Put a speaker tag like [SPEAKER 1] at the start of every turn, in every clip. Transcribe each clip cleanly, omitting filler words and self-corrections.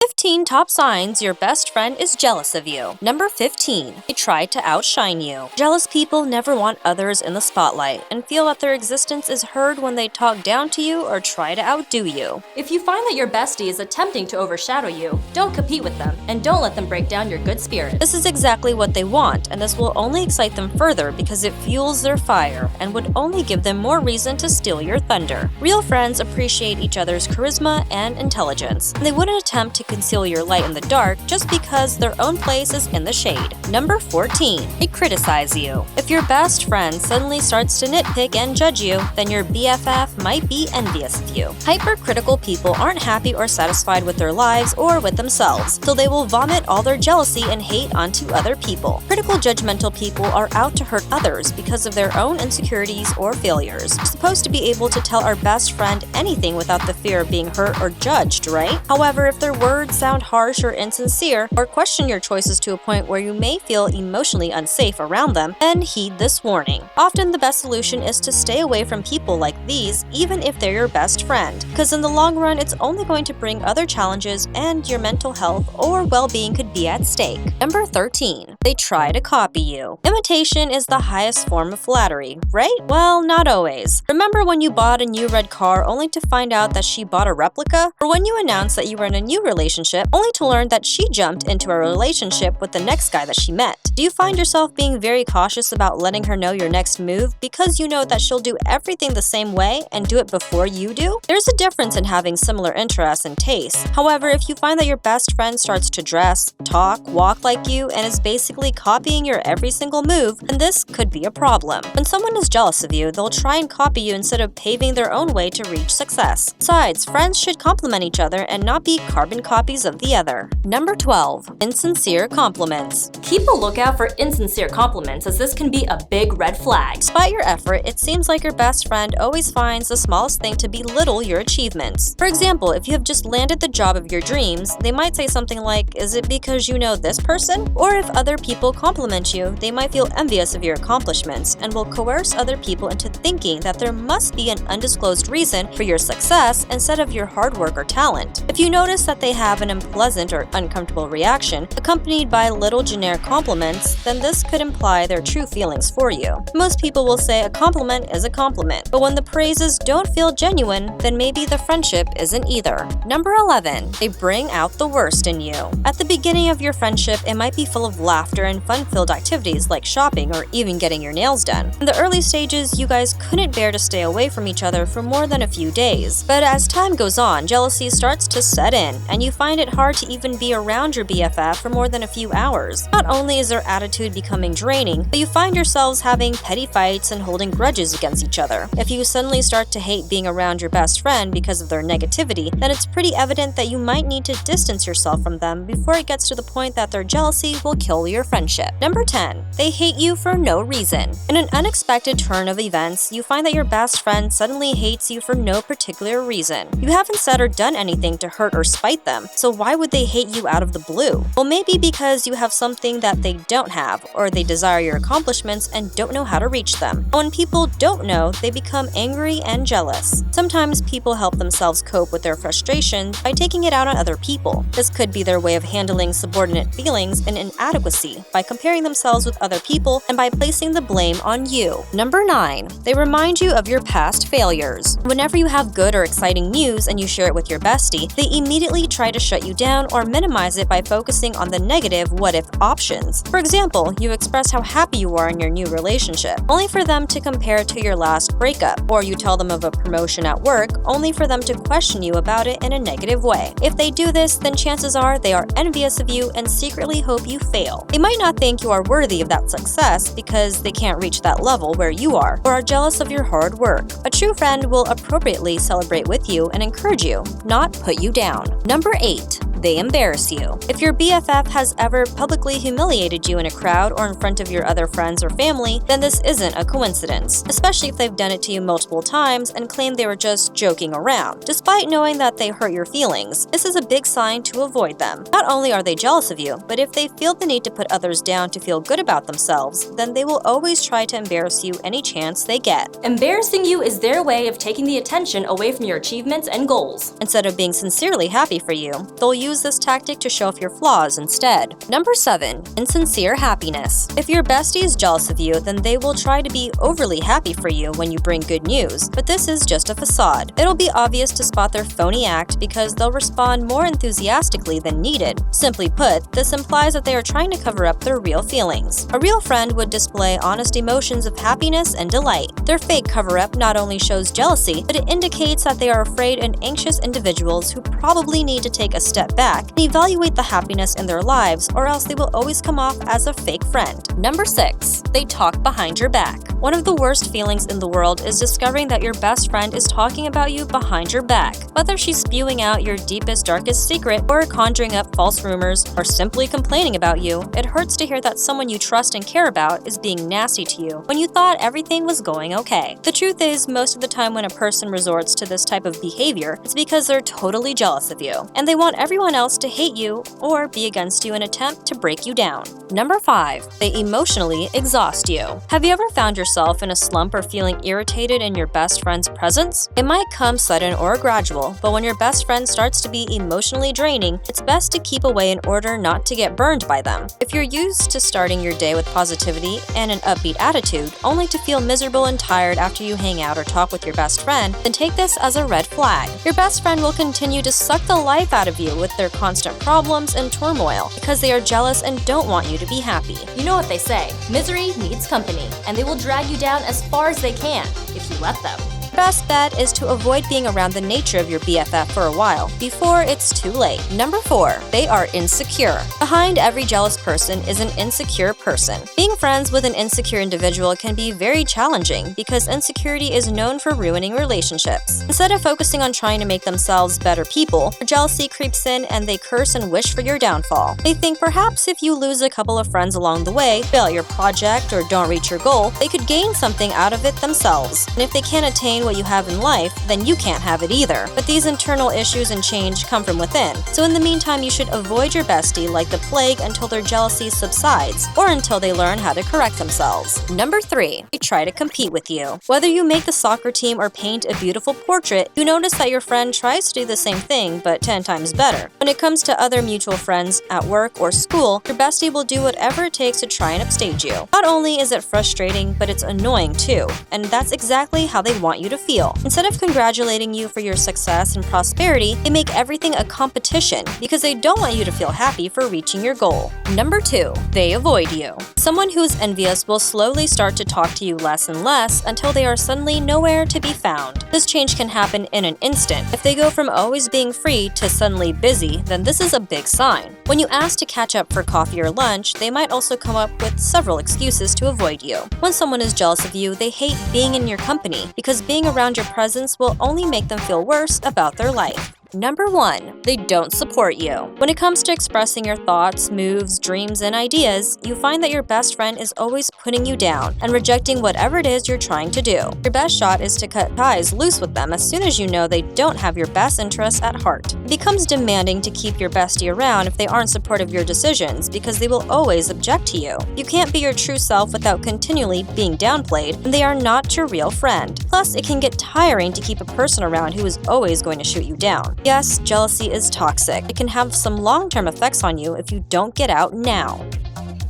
[SPEAKER 1] 15 top signs your best friend is jealous of you. Number 15. They try to outshine you. Jealous people never want others in the spotlight and feel that their existence is heard when they talk down to you or try to outdo you.
[SPEAKER 2] If you find that your bestie is attempting to overshadow you, don't compete with them and don't let them break down your good spirits.
[SPEAKER 1] This is exactly what they want, and this will only excite them further because it fuels their fire and would only give them more reason to steal your thunder. Real friends appreciate each other's charisma and intelligence, and they wouldn't attempt to conceal your light in the dark just because their own place is in the shade. Number 14. They criticize you. If your best friend suddenly starts to nitpick and judge you, then your BFF might be envious of you. Hypercritical people aren't happy or satisfied with their lives or with themselves, so they will vomit all their jealousy and hate onto other people. Critical, judgmental people are out to hurt others because of their own insecurities or failures. We're supposed to be able to tell our best friend anything without the fear of being hurt or judged, right? However, if their words sound harsh or insincere, or question your choices to a point where you may feel emotionally unsafe around them, then heed this warning. Often the best solution is to stay away from people like these, even if they're your best friend, because in the long run it's only going to bring other challenges and your mental health or well-being could be at stake. Number 13. They try to copy you. Imitation is the highest form of flattery, right? Well, not always. Remember when you bought a new red car only to find out that she bought a replica? Or when you announced that you were in a new relationship only to learn that she jumped into a relationship with the next guy that she met? Do you find yourself being very cautious about letting her know your next move because you know that she'll do everything the same way and do it before you do? There's a difference in having similar interests and tastes. However, if you find that your best friend starts to dress, talk, walk like you and is basically copying your every single move, then this could be a problem. When someone is jealous of you, they'll try and copy you instead of paving their own way to reach success. Besides, friends should complement each other and not be carbon copies of the other. Number 12. Insincere compliments.
[SPEAKER 2] Keep a lookout for insincere compliments, as this can be a big red flag.
[SPEAKER 1] Despite your effort, it seems like your best friend always finds the smallest thing to belittle your achievements. For example, if you have just landed the job of your dreams, they might say something like, "Is it because you know this person?" Or if other people compliment you, they might feel envious of your accomplishments and will coerce other people into thinking that there must be an undisclosed reason for your success instead of your hard work or talent. If you notice that they have an unpleasant or uncomfortable reaction, accompanied by little generic compliments, then this could imply their true feelings for you. Most people will say a compliment is a compliment, but when the praises don't feel genuine, then maybe the friendship isn't either. Number 11. They bring out the worst in you. At the beginning of your friendship, it might be full of laughter and fun-filled activities like shopping or even getting your nails done. In the early stages, you guys couldn't bear to stay away from each other for more than a few days. But as time goes on, jealousy starts to set in, and you find it hard to even be around your BFF for more than a few hours. Not only is their attitude becoming draining, but you find yourselves having petty fights and holding grudges against each other. If you suddenly start to hate being around your best friend because of their negativity, then it's pretty evident that you might need to distance yourself from them before it gets to the point that their jealousy will kill your friendship. Number 10. They hate you for no reason. In an unexpected turn of events, you find that your best friend suddenly hates you for no particular reason. You haven't said or done anything to hurt or spite them, so why would they hate you out of the blue? Well, maybe because you have something that they don't have, or they desire your accomplishments and don't know how to reach them. When people don't know, they become angry and jealous. Sometimes people help themselves cope with their frustration by taking it out on other people. This could be their way of handling subordinate feelings and inadequacy by comparing themselves with other people and by placing the blame on you. Number 9. They remind you of your past failures. Whenever you have good or exciting news and you share it with your bestie, they immediately try to shut you down or minimize it by focusing on the negative what-if options. For example, you express how happy you are in your new relationship, only for them to compare it to your last breakup, or you tell them of a promotion at work, only for them to question you about it in a negative way. If they do this, then chances are they are envious of you and secretly hope you fail. They might not think you are worthy of that success because they can't reach that level where you are, or are jealous of your hard work. A true friend will appropriately celebrate with you and encourage you, not put you down. Number 8. They embarrass you. If your BFF has ever publicly humiliated you in a crowd or in front of your other friends or family, then this isn't a coincidence, especially if they've done it to you multiple times and claim they were just joking around. Despite knowing that they hurt your feelings, this is a big sign to avoid them. Not only are they jealous of you, but if they feel the need to put others down to feel good about themselves, then they will always try to embarrass you any chance they get.
[SPEAKER 2] Embarrassing you is their way of taking the attention away from your achievements and goals.
[SPEAKER 1] Instead of being sincerely happy for you, they'll use this tactic to show off your flaws instead. Number 7. Insincere happiness. If your bestie is jealous of you, then they will try to be overly happy for you when you bring good news, but this is just a facade. It'll be obvious to spot their phony act because they'll respond more enthusiastically than needed. Simply put, this implies that they are trying to cover up their real feelings. A real friend would display honest emotions of happiness and delight. Their fake cover-up not only shows jealousy, but it indicates that they are afraid and anxious individuals who probably need to take a step back and evaluate the happiness in their lives, or else they will always come off as a fake friend. Number 6. They talk behind your back. One of the worst feelings in the world is discovering that your best friend is talking about you behind your back. Whether she's spewing out your deepest, darkest secret, or conjuring up false rumors, or simply complaining about you, it hurts to hear that someone you trust and care about is being nasty to you when you thought everything was going okay. The truth is, most of the time when a person resorts to this type of behavior, it's because they're totally jealous of you, and they want everyone else to hate you or be against you in an attempt to break you down. Number 5. They emotionally exhaust you. Have you ever found yourself in a slump or feeling irritated in your best friend's presence? It might come sudden or gradual, but when your best friend starts to be emotionally draining, it's best to keep away in order not to get burned by them. If you're used to starting your day with positivity and an upbeat attitude, only to feel miserable and tired after you hang out or talk with your best friend, then take this as a red flag. Your best friend will continue to suck the life out of you with their constant problems and turmoil because they are jealous and don't want you to be happy.
[SPEAKER 2] You know what they say, misery needs company, and they will drag you down as far as they can if you let them.
[SPEAKER 1] Best bet is to avoid being around the nature of your BFF for a while before it's too late. Number 4. They are insecure. Behind every jealous person is an insecure person. Being friends with an insecure individual can be very challenging because insecurity is known for ruining relationships. Instead of focusing on trying to make themselves better people, jealousy creeps in and they curse and wish for your downfall. They think perhaps if you lose a couple of friends along the way, fail at your project, or don't reach your goal, they could gain something out of it themselves. And if they can't attain what you have in life, then you can't have it either. But these internal issues and change come from within. So in the meantime, you should avoid your bestie like the plague until their jealousy subsides, or until they learn how to correct themselves. Number 3. They try to compete with you. Whether you make the soccer team or paint a beautiful portrait, you notice that your friend tries to do the same thing, but 10 times better. When it comes to other mutual friends at work or school, your bestie will do whatever it takes to try and upstage you. Not only is it frustrating, but it's annoying too, and that's exactly how they want you to feel. Instead of congratulating you for your success and prosperity, they make everything a competition because they don't want you to feel happy for reaching your goal. Number 2. They avoid you. Someone who is envious will slowly start to talk to you less and less until they are suddenly nowhere to be found. This change can happen in an instant. If they go from always being free to suddenly busy, then this is a big sign. When you ask to catch up for coffee or lunch, they might also come up with several excuses to avoid you. When someone is jealous of you, they hate being in your company because being around your presence will only make them feel worse about their life. Number 1. They don't support you. When it comes to expressing your thoughts, moves, dreams, and ideas, you find that your best friend is always putting you down and rejecting whatever it is you're trying to do. Your best shot is to cut ties loose with them as soon as you know they don't have your best interests at heart. It becomes demanding to keep your bestie around if they aren't supportive of your decisions because they will always object to you. You can't be your true self without continually being downplayed, and they are not your real friend. Plus, it can get tiring to keep a person around who is always going to shoot you down. Yes, jealousy is toxic. It can have some long-term effects on you if you don't get out now.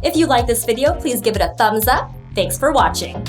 [SPEAKER 2] If you like this video, please give it a thumbs up. Thanks for watching.